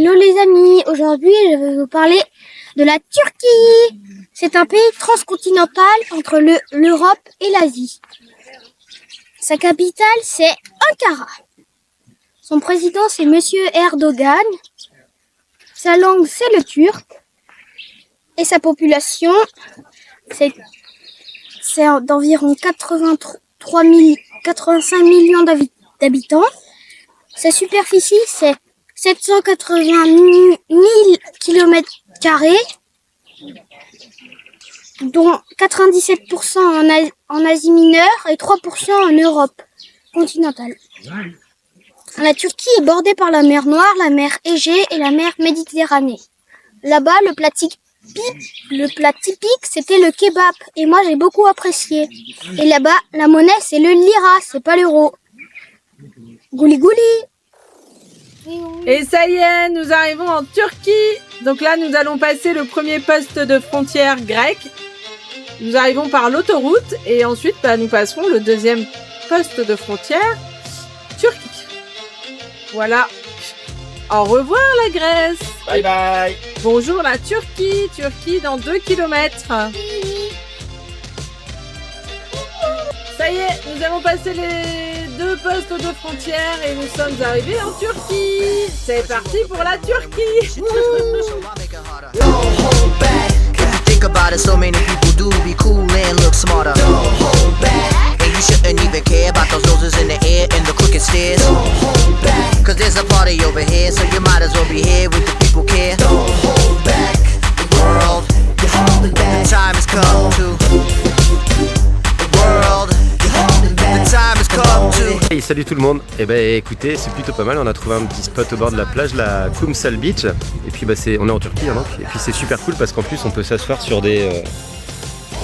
Hello les amis, aujourd'hui je vais vous parler de la Turquie. C'est un pays transcontinental entre l'Europe et l'Asie. Sa capitale c'est Ankara. Son président c'est Monsieur Erdogan. Sa langue c'est le turc. Et sa population c'est d'environ 85 millions d'habitants. Sa superficie c'est 780 000 km², dont 97% en Asie mineure et 3% en Europe continentale. La Turquie est bordée par la mer Noire, la mer Égée et la mer Méditerranée. Là-bas, le plat typique, c'était le kebab, et moi j'ai beaucoup apprécié. Et là-bas, la monnaie, c'est le lira, c'est pas l'euro. Gouli gouli. Et ça y est, nous arrivons en Turquie. Donc là, nous allons passer le premier poste de frontière grec. Nous arrivons par l'autoroute et ensuite, nous passerons le deuxième poste de frontière turque. Voilà. Au revoir la Grèce. Bye bye. Bonjour la Turquie. Turquie dans 2 km. Ça y est, nous avons passé les 2 postes de frontière et nous sommes arrivés en Turquie. C'est parti pour la Turquie. About it, so many people do be cool and look smarter. Don't hold back. And you shouldn't even care about those noses in the air and the crooked stairs. Don't hold back. Cause there's a party over here, so you might as well be here with the people care. Don't hold back. The world, you're holding back. The time has come to. The world, you're holding back. The time has come to. Hey, salut tout le monde. Eh ben écoutez, c'est plutôt pas mal. On a trouvé un petit spot au bord de la plage, la Kumsal Beach. Et puis on est en Turquie hein, donc. Et puis c'est super cool parce qu'en plus on peut s'asseoir sur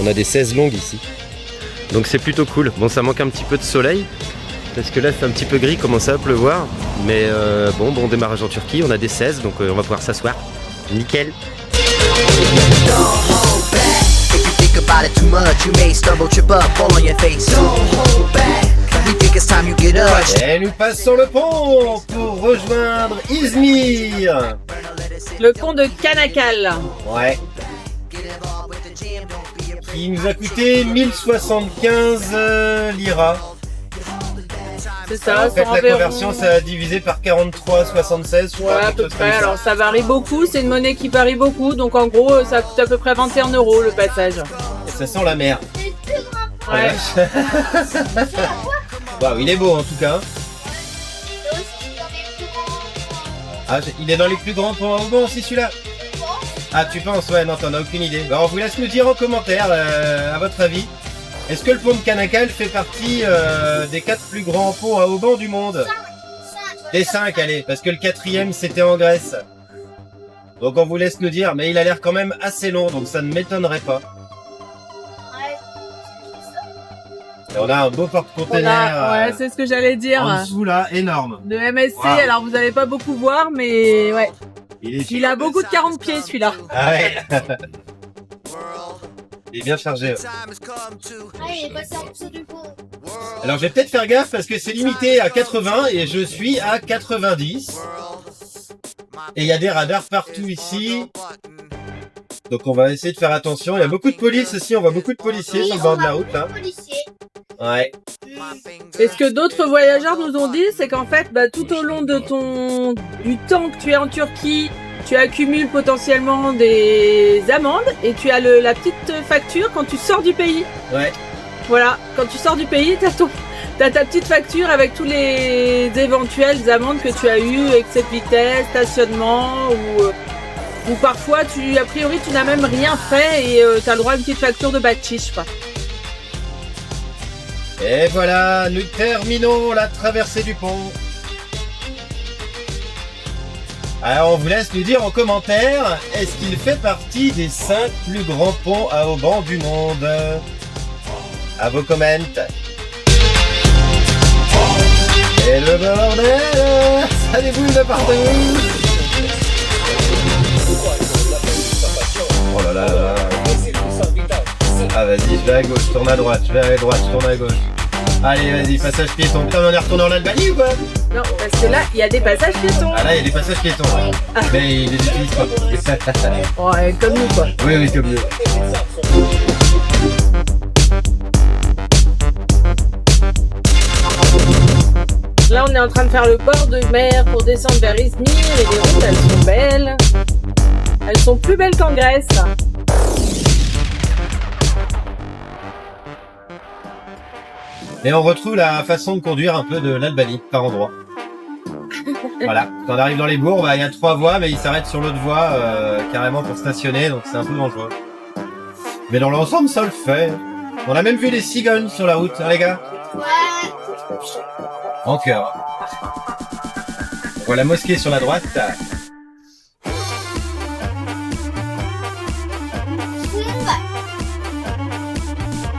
on a des 16 longues ici. Donc c'est plutôt cool. Bon, ça manque un petit peu de soleil parce que là c'est un petit peu gris, commence à pleuvoir. Mais bon démarrage en Turquie. On a des 16 donc on va pouvoir s'asseoir. Nickel. About it too much, you may stumble, trip up, fall on your face. Don't hold back. We think it's time you get up. Et nous passons le pont pour rejoindre Izmir. Le pont de Kanakal. Ouais. Qui nous a coûté 1075 liras. C'est ça, Faites la conversion, ça a divisé par 43,76 je crois. Ouais, à peu près. Alors ça varie beaucoup, c'est une monnaie qui varie beaucoup, donc en gros ça coûte à peu près 21 € le passage. Et ça sent la mer. Ouais. Waouh, il est beau en tout cas. Ah, il est dans les plus grands ponts à Oban aussi celui-là. Ah, tu penses? Ouais, non, t'en as aucune idée. Alors on vous laisse nous dire en commentaire, à votre avis. Est-ce que le pont de Kanakal fait partie des 4 plus grands ponts à haubans du monde? Des 5, allez, parce que le 4e c'était en Grèce. Donc on vous laisse nous dire, mais il a l'air quand même assez long, donc ça ne m'étonnerait pas. Et on a un beau porte-container. Ouais, c'est ce que j'allais dire. En dessous là, énorme. De MSC, wow. Alors vous n'allez pas beaucoup voir, mais ouais. Il a beaucoup de 40 pieds celui-là. Ah ouais. Il est bien chargé. Alors je vais peut-être faire gaffe parce que c'est limité à 80 et je suis à 90. Et il y a des radars partout ici. Donc on va essayer de faire attention. Il y a beaucoup de police aussi, on voit beaucoup de policiers sur le bord de la route là. Ouais. Et ce que d'autres voyageurs nous ont dit, c'est qu'en fait, tout au long de du temps que tu es en Turquie, tu accumules potentiellement des amendes et tu as la petite facture quand tu sors du pays. Ouais. Voilà, quand tu sors du pays, t'as ta petite facture avec tous les éventuelles amendes que tu as eues, excès de vitesse, stationnement ou parfois a priori tu n'as même rien fait et tu as le droit à une petite facture de bâtisse, quoi. Et voilà, nous terminons la traversée du pont. Alors on vous laisse nous dire en commentaire, est-ce qu'il fait partie des 5 plus grands ponts à haubans du monde? À vos comments. Et le bordel, ça déboule de partout. Oh là là là là. Ah vas-y, je vais à gauche, je tourne à droite, je vais à droite, je tourne à gauche. Allez, vas-y, passage piéton. Putain, on est retourné en Albanie ou quoi? Non, parce que là, il y a des passages piétons. Ah là, il y a des passages piétons. Ouais. Mais ils les utilisent pas. Ouais, comme nous, quoi. Oui, oui, comme nous. Là, on est en train de faire le bord de mer pour descendre vers Izmir et les routes, elles sont belles. Elles sont plus belles qu'en Grèce. Et on retrouve la façon de conduire un peu de l'Albanie, par endroit. Voilà, quand on arrive dans les bourgs, bah, il y a 3 voies, mais ils s'arrêtent sur l'autre voie carrément pour stationner, donc c'est un peu dangereux. Mais dans l'ensemble, ça le fait. On a même vu des cigognes sur la route, hein, les gars? Ouais. En cœur. On voit la mosquée sur la droite.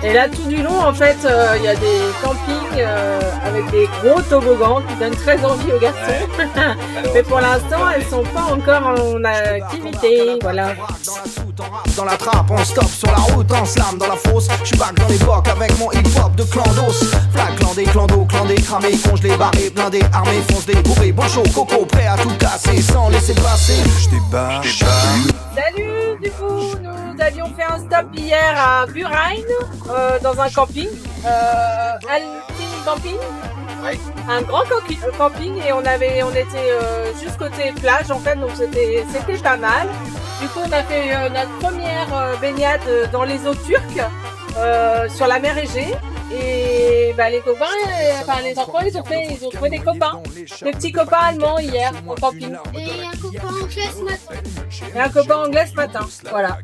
Et là, tout du long, en fait, il y a des campings avec des gros toboggans qui donnent très envie aux garçons. Mais pour l'instant, elles sont pas encore en activité. Voilà. Dans la trappe, on stop sur la route, en slam dans la fosse. J'suis back dans l'époque avec mon hip-hop de clandos. Flag, clandé, clando, clandé, cramé, congelé, barré, blindé, armé, foncé, bourré, bon chaud, coco, prêt à tout casser sans laisser passer. J'débarque. Salut, du coup, nous avions fait un stop hier à Burain, dans un camping, Alpine Camping, un grand camping, et on était juste côté plage en fait, donc c'était pas mal. Du coup, on a fait notre première baignade dans les eaux turques, sur la mer Égée. Et bah, les copains, les enfants, ils ont trouvé des copains, des petits copains allemands hier au camping. Et un copain anglais ce matin. Et un copain anglais ce matin, voilà.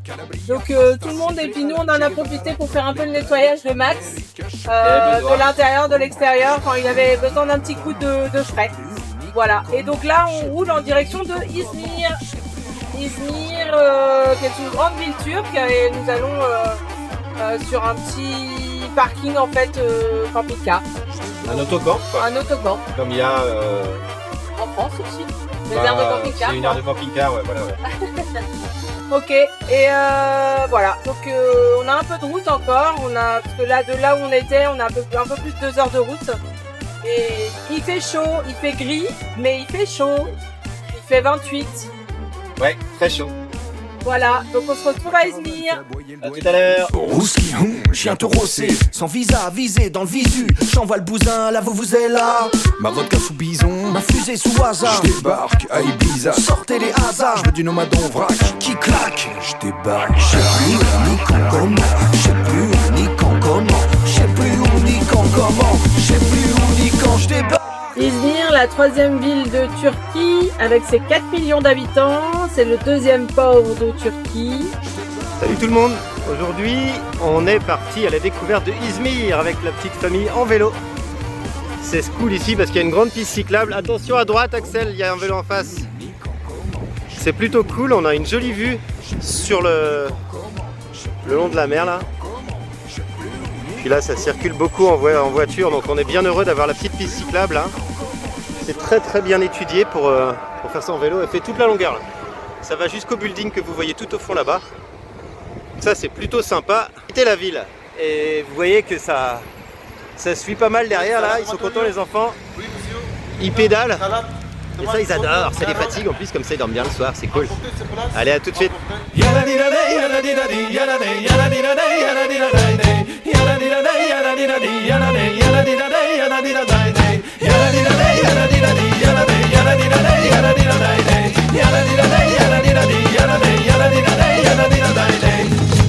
Donc tout le monde, et puis nous on en a profité pour faire un peu le nettoyage de Max, de l'intérieur, de l'extérieur, quand il avait besoin d'un petit coup de frais. Voilà, et donc là on roule en direction de Izmir. Izmir, qui est une grande ville turque, et nous allons sur un petit parking en fait, camping-car. Un autocamp, quoi. Un autocamp. Comme il y a... En France aussi. Des aires de camping-car. C'est une aire de camping-car, ouais, voilà, ouais. Ok, et voilà, donc on a un peu de route encore, parce que là, de là où on était, on a un peu plus de 2 heures de route. Et il fait chaud, il fait gris, mais il fait chaud. Il fait 28. Ouais, très chaud. Voilà, donc on se retrouve à Izmir. À tout à l'heure. Rouski, chien taurossé, sans visa, visé dans le visu. J'envoie le bousin, là vous êtes là. Ma vodka sous bison, ma fusée sous hasard. J'débarque à Ibiza, sortez les hasards. J'veux du nomadon vrac qui claque. J'débarque, j'sais plus où ni quand comment. J'sais plus où ni quand comment. J'sais plus où ni quand comment. J'sais plus où ni quand j'débarque. Izmir, la 3e ville de Turquie, avec ses 4 millions d'habitants. C'est le 2e port de Turquie. Salut tout le monde. Aujourd'hui, on est parti à la découverte de Izmir avec la petite famille en vélo. C'est cool ici parce qu'il y a une grande piste cyclable. Attention à droite, Axel, il y a un vélo en face. C'est plutôt cool, on a une jolie vue sur le long de la mer là. Puis là, ça circule beaucoup en voiture, donc on est bien heureux d'avoir la petite piste cyclable là. C'est très bien étudié pour faire ça en vélo. Elle fait toute la longueur là. Ça va jusqu'au building que vous voyez tout au fond là-bas. Ça c'est plutôt sympa. C'était la ville et vous voyez que ça suit pas mal derrière là. Ils sont contents les enfants. Ils pédalent. Et ça ils adorent. Ça les fatigue en plus, comme ça ils dorment bien le soir. C'est cool. Allez, à tout de suite.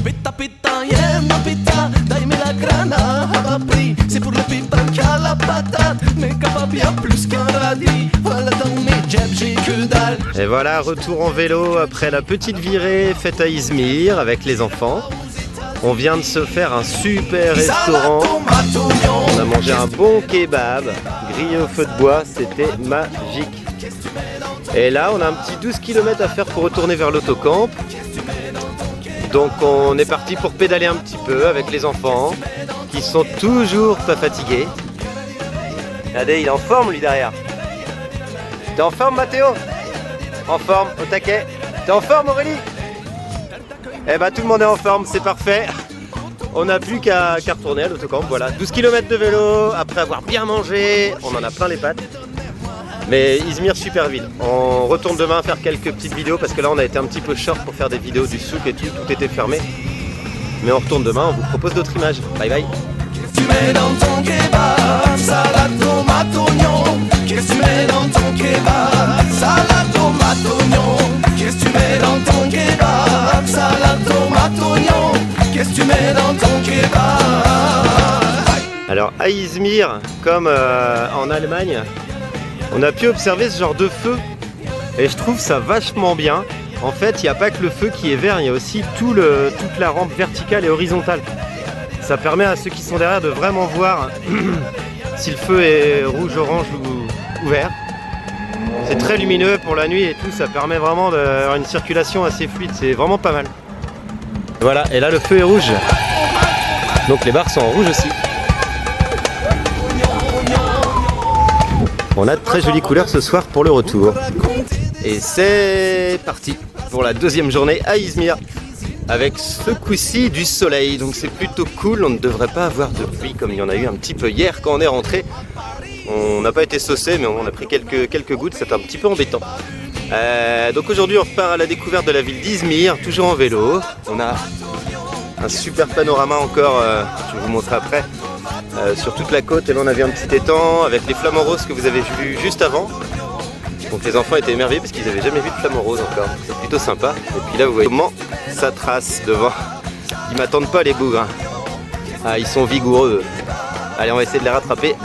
Pita pita, yeah, ma pita, dai-me la grana, Habapri, c'est pour le pita qui a la patate, mais capable bien plus qu'un radis, voilà dans mes jabs, j'ai que dalle. Et voilà, retour en vélo après la petite virée faite à Izmir avec les enfants. On vient de se faire un super restaurant. On a mangé un bon kebab grillé au feu de bois, c'était magique. Et là, on a un petit 12 km à faire pour retourner vers l'autocamp. Donc on est parti pour pédaler un petit peu avec les enfants qui sont toujours pas fatigués. Regardez, il est en forme lui derrière. T'es en forme, Mathéo? En forme, au taquet. T'es en forme, Aurélie? Eh ben tout le monde est en forme, c'est parfait. On n'a plus qu'à retourner à l'autocamp, voilà. 12 km de vélo, après avoir bien mangé, on en a plein les pattes. Mais Izmir, super ville. On retourne demain faire quelques petites vidéos parce que là on a été un petit peu short pour faire des vidéos du souk et tout était fermé. Mais on retourne demain, on vous propose d'autres images. Bye bye. Tu mets dans ton kebab, salade, tomate, oignon. Qu'est-ce que tu mets dans ton kebab, salade, tomate, oignon. Qu'est-ce que tu mets dans ton kebab, salade, tomate, oignon. Qu'est-ce que tu mets dans ton kebab? Alors à Izmir, comme en Allemagne, on a pu observer ce genre de feu et je trouve ça vachement bien. En fait, il n'y a pas que le feu qui est vert, il y a aussi toute la rampe verticale et horizontale. Ça permet à ceux qui sont derrière de vraiment voir si le feu est rouge, orange ou vert. C'est très lumineux pour la nuit et tout, ça permet vraiment d'avoir une circulation assez fluide, c'est vraiment pas mal. Voilà, et là le feu est rouge. Donc les barres sont en rouge aussi. On a de très jolies couleurs ce soir pour le retour. Et c'est parti pour la deuxième journée à Izmir. Avec ce coup-ci du soleil, donc c'est plutôt cool. On ne devrait pas avoir de pluie comme il y en a eu un petit peu hier quand on est rentré. On n'a pas été saucé, mais on a pris quelques gouttes, c'est un petit peu embêtant. Donc aujourd'hui on repart à la découverte de la ville d'Izmir, toujours en vélo. On a un super panorama encore, je vais vous montrer après, sur toute la côte. Et là on a vu un petit étang avec les flamants roses que vous avez vu juste avant. Donc les enfants étaient émerveillés parce qu'ils n'avaient jamais vu de flamants roses encore, c'est plutôt sympa. Et puis là vous voyez comment ça trace devant. Ils m'attendent pas les bougres, hein. Ah, ils sont vigoureux. Allez, on va essayer de les rattraper.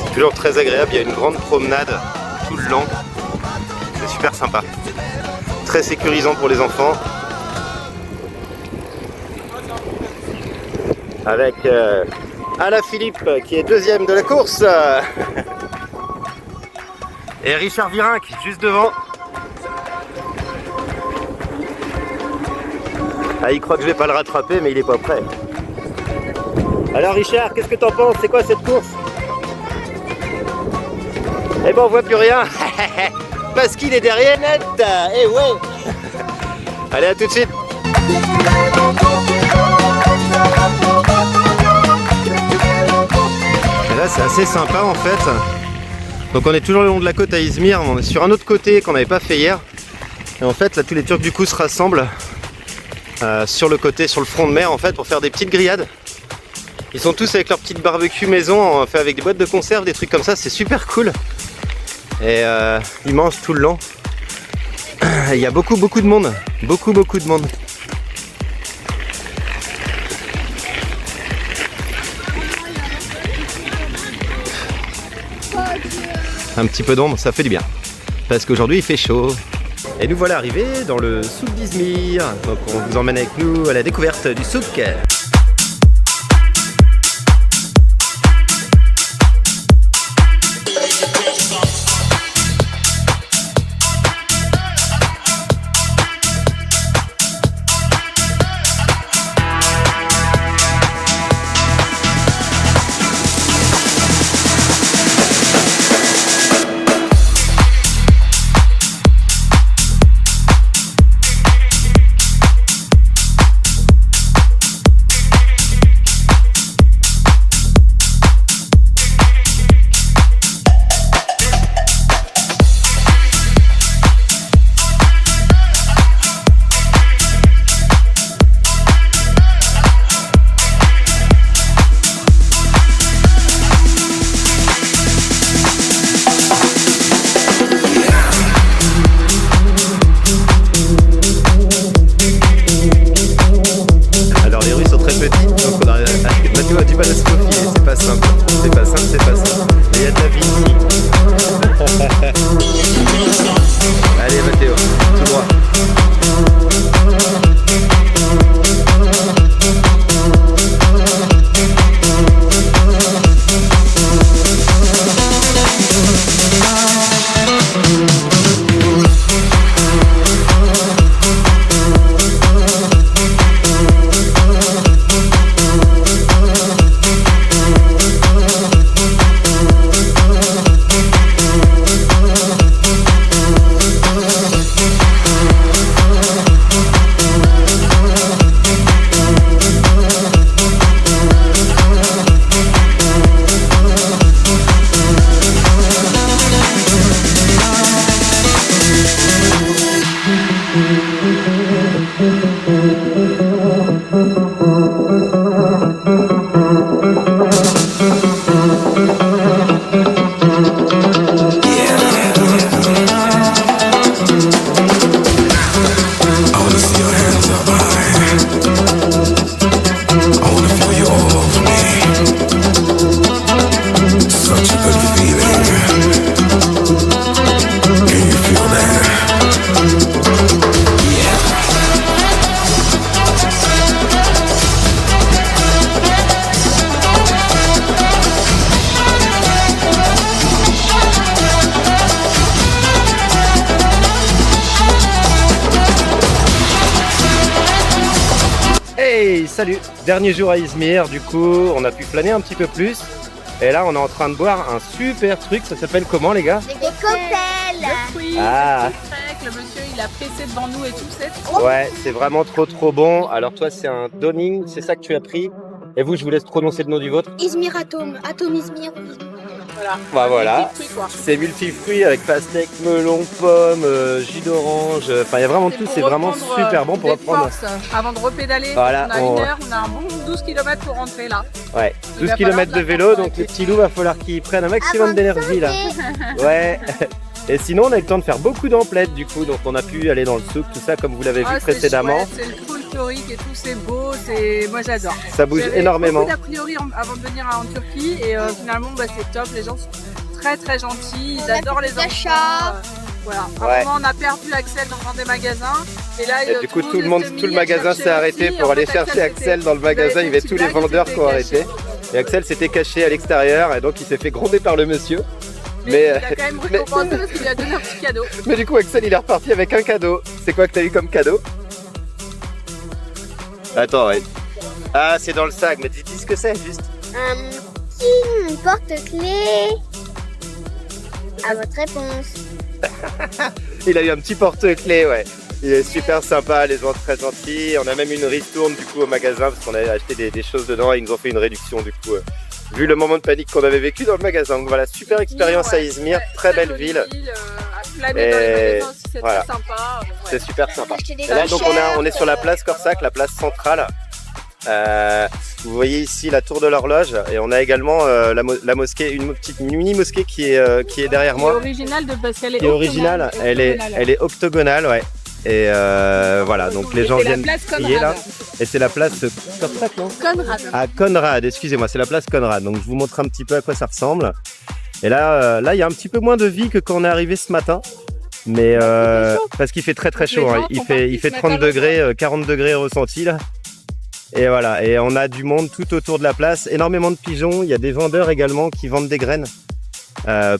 C'est toujours très agréable, il y a une grande promenade tout le long. C'est super sympa. Très sécurisant pour les enfants. Avec Alaphilippe qui est deuxième de la course. Et Richard Virenque juste devant. Ah, il croit que je vais pas le rattraper, mais il est pas prêt. Alors Richard, qu'est-ce que t'en penses? C'est quoi cette course? Eh ben on voit plus rien. Parce qu'il est derrière net. Eh ouais. Allez, à tout de suite. Et là c'est assez sympa en fait. Donc on est toujours le long de la côte à Izmir, on est sur un autre côté qu'on n'avait pas fait hier. Et en fait là tous les Turcs du coup se rassemblent sur le côté, sur le front de mer en fait, pour faire des petites grillades. Ils sont tous avec leur petite barbecue maison, fait avec des boîtes de conserve, des trucs comme ça, c'est super cool. Et ils mangent tout le long. Il y a beaucoup de monde, beaucoup de monde. Un petit peu d'ombre, ça fait du bien. Parce qu'aujourd'hui il fait chaud. Et nous voilà arrivés dans le souk d'Izmir. Donc on vous emmène avec nous à la découverte du souk. Hey, salut! Dernier jour à Izmir, du coup, on a pu flâner un petit peu plus. Et là, on est en train de boire un super truc, ça s'appelle comment, les gars? Des cocktails. Le fruit, Ah. le monsieur il a pressé devant nous et tout, c'est Ouais, c'est vraiment trop bon. Alors toi, c'est un Downing, c'est ça que tu as pris. Et vous, je vous laisse prononcer le nom du vôtre. Izmir Atom Izmir. voilà. Bah voilà, Des petits fruits, quoi. c'est multifruits avec pastèque, melon, pomme, jus d'orange. Enfin, il y a vraiment tout, pour c'est vraiment reprendre, super bon pour des reprendre. forces. Avant de repédaler, Voilà, on a une heure, on a un bon 12 km pour rentrer là. Ouais, Il 12 va km falloir de de la vélo, force donc avec les les petits loups, va falloir qu'ils prennent un maximum d'énergie là. Ouais. Et sinon, on a eu le temps de faire beaucoup d'emplettes du coup, donc on a pu aller dans le souk, tout ça, comme vous l'avez vu Ah, c'est précédemment. chouette, c'est le folklorique et tout, c'est beau, moi j'adore. Ça bouge J'avais énormément. beaucoup d'a priori avant de venir en Turquie et finalement bah, c'est top, les gens sont très gentils, ils adorent les enfants. Voilà. À un moment on a perdu Axel dans des magasins et là Et du coup, tout le magasin s'est arrêté pour aller chercher Axel dans le magasin. Il y avait tous les vendeurs qui ont arrêté. Et Axel s'était caché à l'extérieur et donc il s'est fait gronder par le monsieur. Mais il a quand même récompensé parce qu'il lui a donné un petit cadeau. Mais du coup, Axel il est reparti avec un cadeau. C'est quoi que t'as eu comme cadeau? Attends, ouais. Ah, c'est dans le sac, mais dis ce que c'est juste. Un porte-clés. À votre réponse. Il a eu un petit porte-clés, ouais. Il est super sympa, les gens très gentils. On a même une ristourne du coup au magasin parce qu'on avait acheté des choses dedans et ils nous ont fait une réduction du coup. Vu le moment de panique qu'on avait vécu dans le magasin. Donc voilà, super expérience à Izmir, très belle ville. À planer dans les magasins aussi, c'est voilà. très sympa. C'est super sympa. Acheter des Et là donc t-shirts. on est sur la place Corsac, la place centrale. Vous voyez ici la tour de l'horloge et on a également la mosquée, une petite mini mosquée qui est derrière Elle est moi. originale parce qu'elle est Qui est originale, elle est octogonale, ouais. Et voilà, donc les gens viennent prier là. Et c'est la place Corsac, non? Conrad. À Conrad, excusez-moi, c'est la place Conrad. Donc je vous montre un petit peu à quoi ça ressemble. Et là, il y a un petit peu moins de vie que quand on est arrivé ce matin. Mais parce qu'il fait très chaud. Hein. Il fait 30 degrés, 40 degrés ressenti là. Et voilà, et on a du monde tout autour de la place, énormément de pigeons. Il y a des vendeurs également qui vendent des graines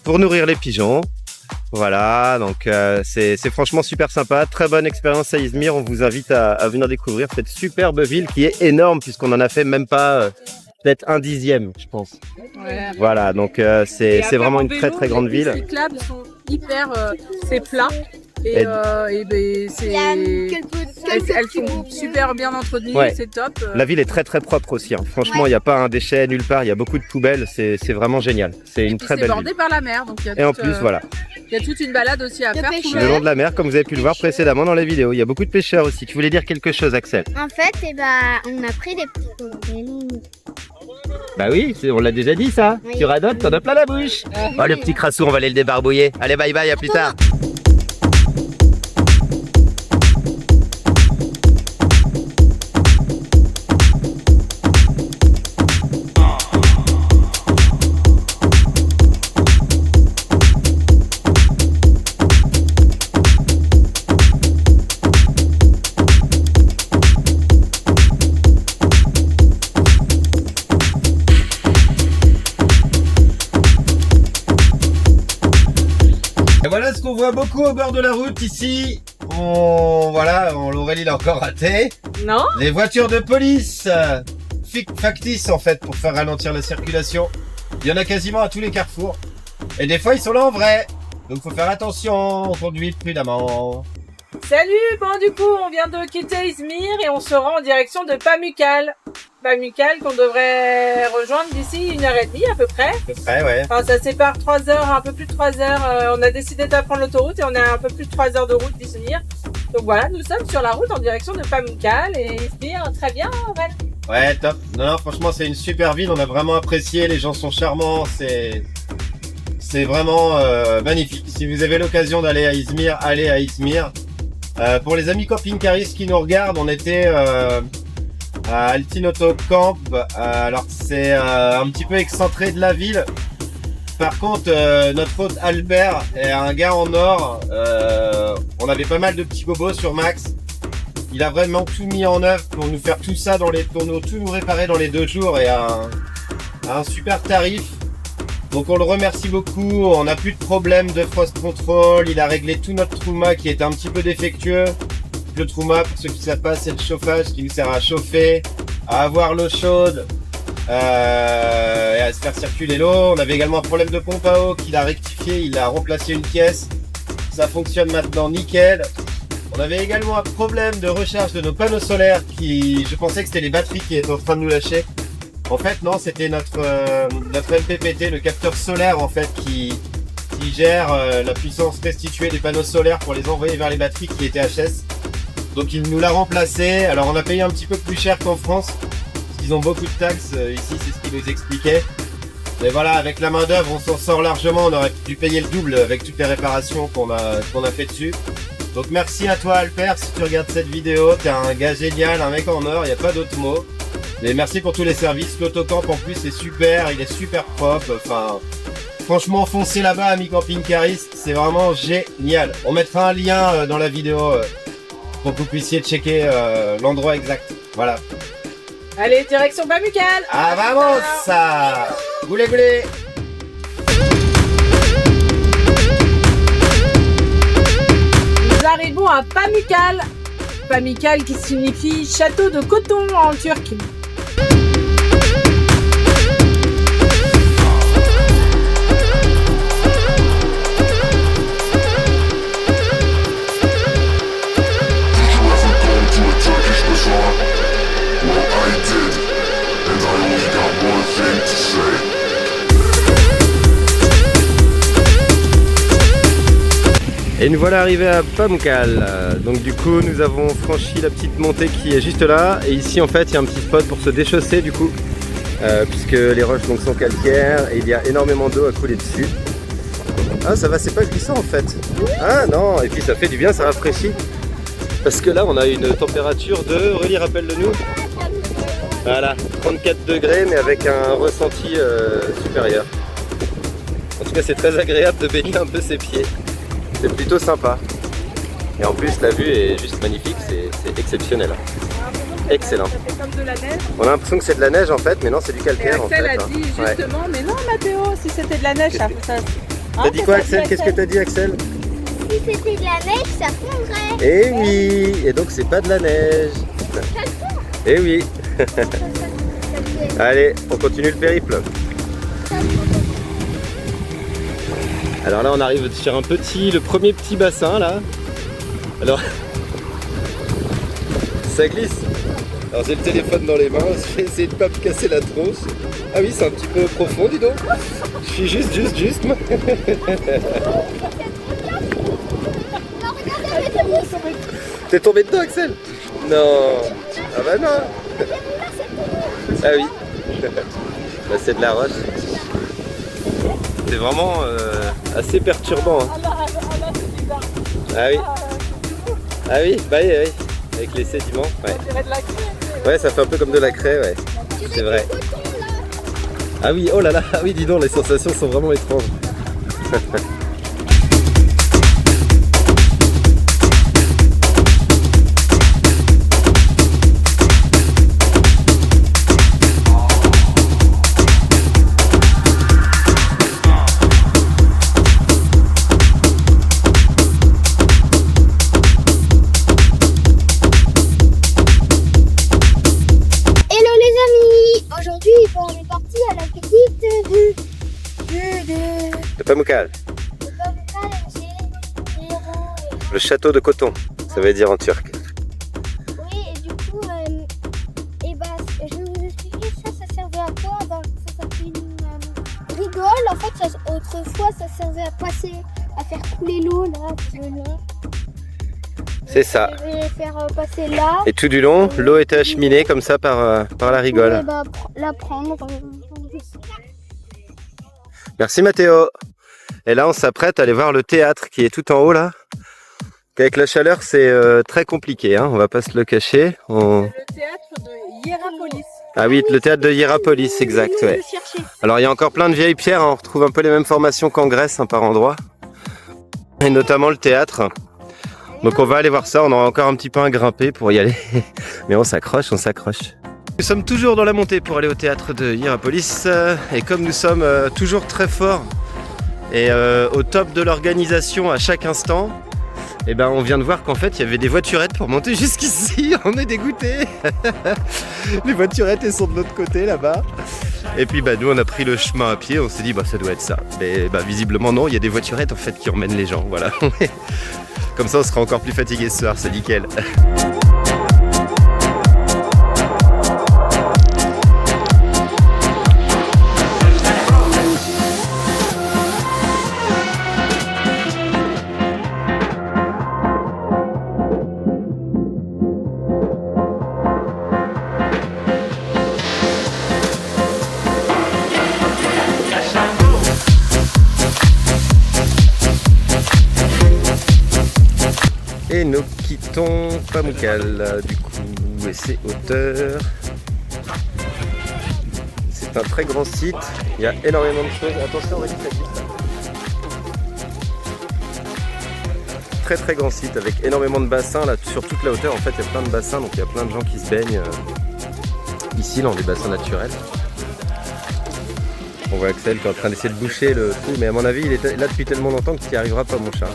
pour nourrir les pigeons. Voilà, donc c'est franchement super sympa. Très bonne expérience à Izmir. On vous invite à venir découvrir cette superbe ville qui est énorme puisqu'on en a fait même pas peut-être 1/10, je pense. Ouais. Voilà, donc c'est vraiment une très grande ville. Les cyclables sont hyper, c'est plat. Et, elles sont super bien entretenues, Ouais. c'est top. La ville est très propre aussi. Hein. Franchement, il n'y a pas un déchet nulle part. Il y a beaucoup de poubelles. C'est vraiment génial. C'est une très c'est belle bordé ville. par la mer, donc il y a Et en toute, plus, voilà, il y a toute une balade aussi à De faire. pêche. le long de la mer, comme vous avez pu le voir précédemment dans la vidéo, il y a beaucoup de pêcheurs aussi. Tu voulais dire quelque chose, Axel? En fait, on a pris des petits cocktails. Bah oui, on l'a déjà dit ça. Oui. Tu radotes, t'en as plein la bouche. Oh le petit crassou, on va aller le débarbouiller. Allez, bye bye, à plus tard. Et voilà ce qu'on voit beaucoup au bord de la route ici. L'Aurélie l'a encore raté. Non? Les voitures de police factices en fait pour faire ralentir la circulation. Il y en a quasiment à tous les carrefours. Et des fois ils sont là en vrai. Donc faut faire attention, on conduit prudemment. Salut, bon du coup on vient de quitter Izmir et on se rend en direction de Pamukkale. Pamukkale qu'on devrait rejoindre d'ici 1h30 à peu près. À peu près, ouais. Enfin ça sépare 3 heures, un peu plus de 3 heures. On a décidé d'apprendre l'autoroute et on a un peu plus de 3 heures de route d'Izmir. Donc voilà, nous sommes sur la route en direction de Pamukkale et Izmir. Très bien, Val. Ouais, top. Non, franchement, c'est une super ville. On a vraiment apprécié. Les gens sont charmants. C'est vraiment magnifique. Si vous avez l'occasion d'aller à Izmir, allez à Izmir. Pour les amis camping-caristes qui nous regardent, on était à Altinoto Camp. Alors, c'est un petit peu excentré de la ville. Par contre, notre hôte Albert est un gars en or. On avait pas mal de petits bobos sur Max. Il a vraiment tout mis en œuvre pour nous faire tout ça pour tout nous réparer dans les 2 jours et à un super tarif. Donc on le remercie beaucoup. On n'a plus de problème de frost control. Il a réglé tout notre Truma qui était un petit peu défectueux. Le Truma, pour ceux qui ne savent pas, c'est le chauffage qui nous sert à chauffer, à avoir l'eau chaude et à se faire circuler l'eau. On avait également un problème de pompe à eau qu'il a rectifié. Il a remplacé une pièce. Ça fonctionne maintenant nickel. On avait également un problème de recharge de nos panneaux solaires je pensais que c'était les batteries qui étaient en train de nous lâcher. En fait, non, c'était notre MPPT, le capteur solaire en fait, qui gère la puissance restituée des panneaux solaires pour les envoyer vers les batteries qui étaient HS. Donc il nous l'a remplacé. Alors on a payé un petit peu plus cher qu'en France, parce qu'ils ont beaucoup de taxes. Ici, c'est ce qu'il nous expliquait. Mais voilà, avec la main d'œuvre, on s'en sort largement. On aurait dû payer le double avec toutes les réparations qu'on a fait dessus. Donc merci à toi Alper, si tu regardes cette vidéo, t'es un gars génial, un mec en or, il n'y a pas d'autre mot. Et merci pour tous les services. L'autocamp en plus est super, il est super propre. Enfin, franchement, foncez là-bas, amis camping-caristes, c'est vraiment génial. On mettra un lien dans la vidéo pour que vous puissiez checker l'endroit exact. Voilà. Allez, direction Pamukkale. Ah vamos ça. Goulé goulé. Nous arrivons à Pamukkale. Pamukkale qui signifie château de coton en turc. Et nous voilà arrivés à Pamukkale. Donc du coup nous avons franchi la petite montée qui est juste là. Et ici en fait il y a un petit spot pour se déchausser du coup. Puisque les roches donc, sont calcaires et il y a énormément d'eau à couler dessus. Ah ça va, c'est pas glissant en fait. Ah non, et puis ça fait du bien, ça rafraîchit. Parce que là on a une température de, Aurélie rappelle-le-nous. Voilà, 34 degrés mais avec un ressenti supérieur. En tout cas c'est très agréable de baigner un peu ses pieds. C'est plutôt sympa. Et en plus la vue est juste magnifique, c'est exceptionnel. Excellent. Ça fait comme de la neige. On a l'impression que c'est de la neige en fait, mais non c'est du Et calcaire en fait. Axel a dit justement, mais non Mathéo, si c'était de la neige, ça... T'as dit quoi Axel? Qu'est-ce que t'as dit Axel? Si c'était de la neige, ça fondrait. Eh oui. Et donc c'est pas de la neige. Eh oui. Allez, on continue le périple. Alors là on arrive sur le premier petit bassin là. Alors ça glisse. Alors j'ai le téléphone dans les mains, je vais essayer de pas me casser la tronche. Ah oui c'est un petit peu profond dis donc. Je suis juste. T'es tombé dedans Axel? Non. Ah bah non. Ah oui. Bah, c'est de la roche. C'est vraiment assez perturbant. Hein. Ah oui. Ah oui, bah oui, oui. Avec les sédiments. Ouais. Ouais, ça fait un peu comme de la craie, ouais. C'est vrai. Ah oui, oh là là, ah oui, dis donc, les sensations sont vraiment étranges. De Pamukkale. Le château de coton, ça veut dire en turc. Oui, et du coup, je vais vous expliquer ça servait à quoi? Ça s'appelait une rigole. En fait, autrefois, ça servait à passer, à faire couler l'eau là, le long. C'est ça. Je vais faire passer là. Et tout du long, l'eau était acheminée comme ça par la rigole. Et bah, la prendre. Merci Mathéo. Et là, on s'apprête à aller voir le théâtre qui est tout en haut là. Avec la chaleur, c'est très compliqué, hein. On va pas se le cacher. Le théâtre de Hierapolis. Ah oui, le théâtre de Hierapolis, exact. Ouais. Alors il y a encore plein de vieilles pierres, hein. On retrouve un peu les mêmes formations qu'en Grèce, hein, par endroits. Et notamment le théâtre. Donc on va aller voir ça, on aura encore un petit peu à grimper pour y aller. Mais on s'accroche, on s'accroche. Nous sommes toujours dans la montée pour aller au théâtre de Hierapolis. Et comme nous sommes toujours très forts et au top de l'organisation à chaque instant, et ben on vient de voir qu'en fait il y avait des voiturettes pour monter jusqu'ici. On est dégoûtés. Les voiturettes elles sont de l'autre côté là-bas. Et puis bah nous on a pris le chemin à pied, on s'est dit bah ça doit être ça. Mais bah visiblement non, il y a des voiturettes en fait qui emmènent les gens, voilà. Comme ça on sera encore plus fatigué ce soir, c'est nickel. Et nous quittons Pamukkale, du coup, et c'est hauteur. C'est un très grand site, il y a énormément de choses. Attention, Aurélie, ça glisse là. Très très grand site avec énormément de bassins là, sur toute la hauteur. En fait, il y a plein de bassins, donc il y a plein de gens qui se baignent ici dans des bassins naturels. On voit Axel qui est en train d'essayer de boucher le trou, mais à mon avis, il est là depuis tellement longtemps qu'il n'y arrivera pas, mon chat.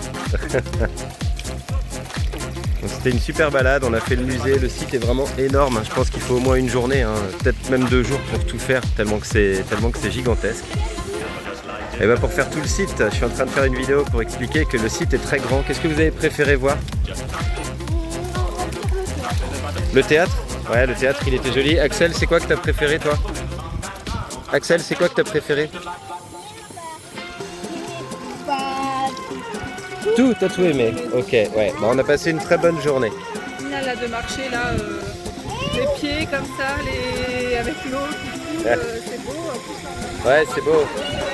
C'était une super balade, on a fait le musée, le site est vraiment énorme, je pense qu'il faut au moins une journée, hein, peut-être même 2 jours pour tout faire, tellement que c'est gigantesque. Et bah pour faire tout le site, je suis en train de faire une vidéo pour expliquer que le site est très grand. Qu'est-ce que vous avez préféré voir? Le théâtre? Ouais, le théâtre il était joli. Axel, c'est quoi que t'as préféré toi? Axel, c'est quoi que t'as préféré? Tout, t'as tout aimé. Ok, ouais. Bah, on a passé une très bonne journée. Là de marcher là, les pieds comme ça, avec l'eau qui coule, c'est beau. En plus, ouais, c'est beau.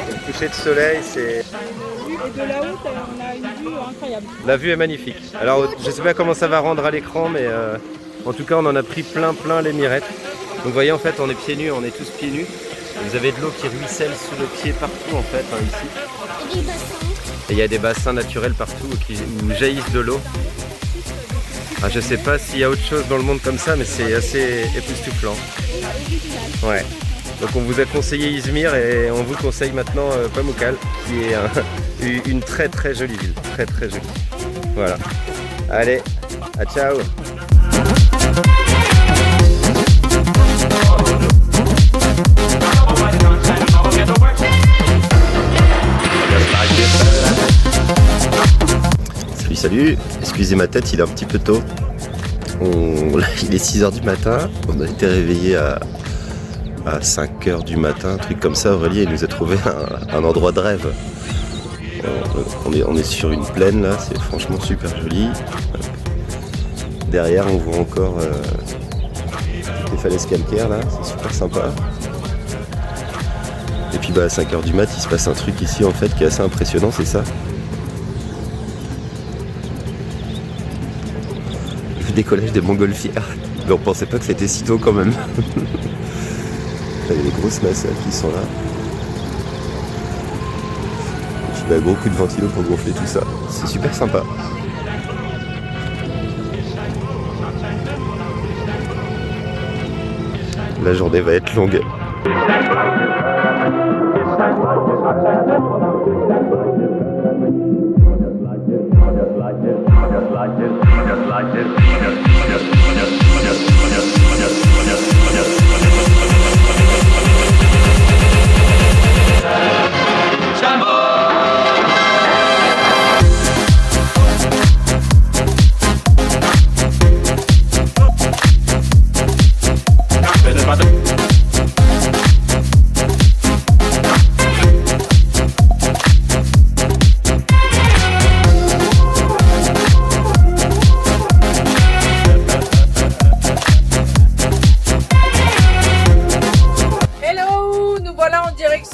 Le coucher de soleil, c'est... Et de là-haut, on a une vue incroyable. La vue est magnifique. Alors, je sais pas comment ça va rendre à l'écran, mais en tout cas, on en a pris plein les mirettes. Donc, vous voyez, en fait, on est pieds nus, on est tous pieds nus. Vous avez de l'eau qui ruisselle sous le pied partout, en fait, hein, ici. Et il y a des bassins naturels partout où jaillissent de l'eau. Ah, je sais pas s'il y a autre chose dans le monde comme ça, mais c'est assez époustouflant. Ouais. Donc on vous a conseillé Izmir et on vous conseille maintenant Pamukkale, qui est une très très jolie ville. Très très jolie. Voilà. Allez, à ciao. Salut, excusez ma tête, il est un petit peu tôt. Il est 6h du matin, on a été réveillé à 5h du matin, un truc comme ça. Aurélie elle nous a trouvé un endroit de rêve. On est sur une plaine là, c'est franchement super joli. Derrière on voit encore les falaises calcaires là, c'est super sympa. Et puis bah à 5h du mat il se passe un truc ici en fait qui est assez impressionnant, c'est ça. Le décollage des montgolfières. Mais on pensait pas que c'était si tôt quand même. Il y a des grosses nacelles qui sont là. Et puis un gros coup de ventilo pour gonfler tout ça. C'est super sympa. La journée va être longue.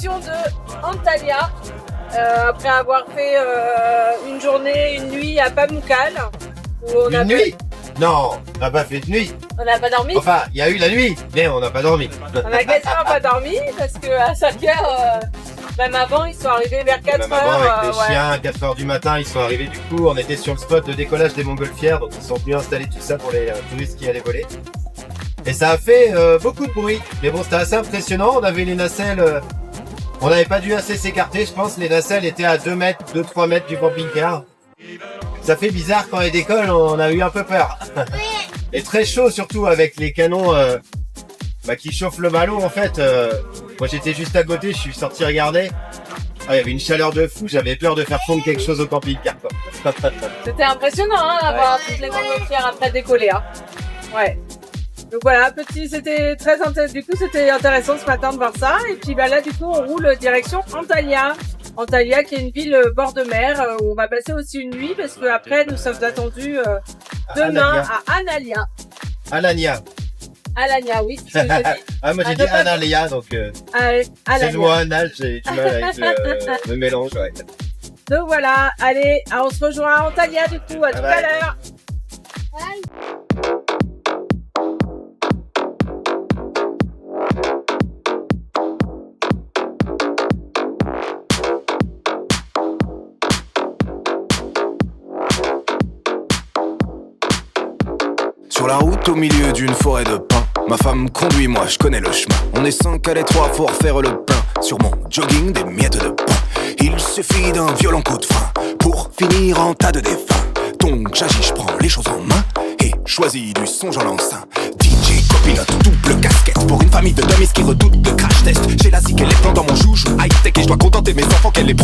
direction de Antalya. Après avoir fait une journée, une nuit à Pamukkale. Une nuit? Non, on n'a pas fait de nuit. On n'a pas dormi. Enfin, il y a eu la nuit, mais on n'a pas dormi. On a quasiment pas dormi parce qu'à 5 heures, même avant, ils sont arrivés vers 4 Même heures. avant, avec les chiens, à 4 heures du matin, ils sont arrivés du coup. On était sur le spot de décollage des montgolfières, donc ils sont venus installer tout ça pour les touristes qui allaient voler. Et ça a fait beaucoup de bruit. Mais bon, c'était assez impressionnant. On avait les nacelles. On n'avait pas dû assez s'écarter, je pense. Les nacelles étaient à 2-3 mètres du camping-car. Ça fait bizarre quand elles décollent, on a eu un peu peur. Et très chaud surtout avec les canons qui chauffent le ballon en fait. Moi j'étais juste à côté, je suis sorti regarder. Ah, il y avait une chaleur de fou, j'avais peur de faire fondre quelque chose au camping-car quoi. C'était impressionnant d'avoir toutes les montgolfières après décoller. Hein. Ouais. Donc voilà, c'était très intéressant. Du coup, c'était intéressant ce matin de voir ça. Et puis là, du coup, on roule direction Antalya. Antalya, qui est une ville bord de mer, où on va passer aussi une nuit, parce que après, nous sommes attendus demain à Analia. Alania. Alania, oui, c'est ce que je dis. Ah, moi j'ai dit Analia, donc c'est le mot anal, j'ai du mal avec le mélange, ouais. Donc voilà, allez, on se rejoint à Antalya, du coup, à tout à l'heure. Bye. Sur la route au milieu d'une forêt de pins, ma femme conduit, moi je connais le chemin. On est 5 à l'étroit, faut refaire le plein. Sur mon jogging, des miettes de pain. Il suffit d'un violent coup de frein pour finir en tas de défunts. Donc j'agis, je prends les choses en main et choisis du son, j'en lance un. DJ, copilote, double casquette pour une famille de dummies qui redoutent le crash test. J'ai la zik et les plans dans mon joujou high-tech et je dois contenter mes enfants qu'elle les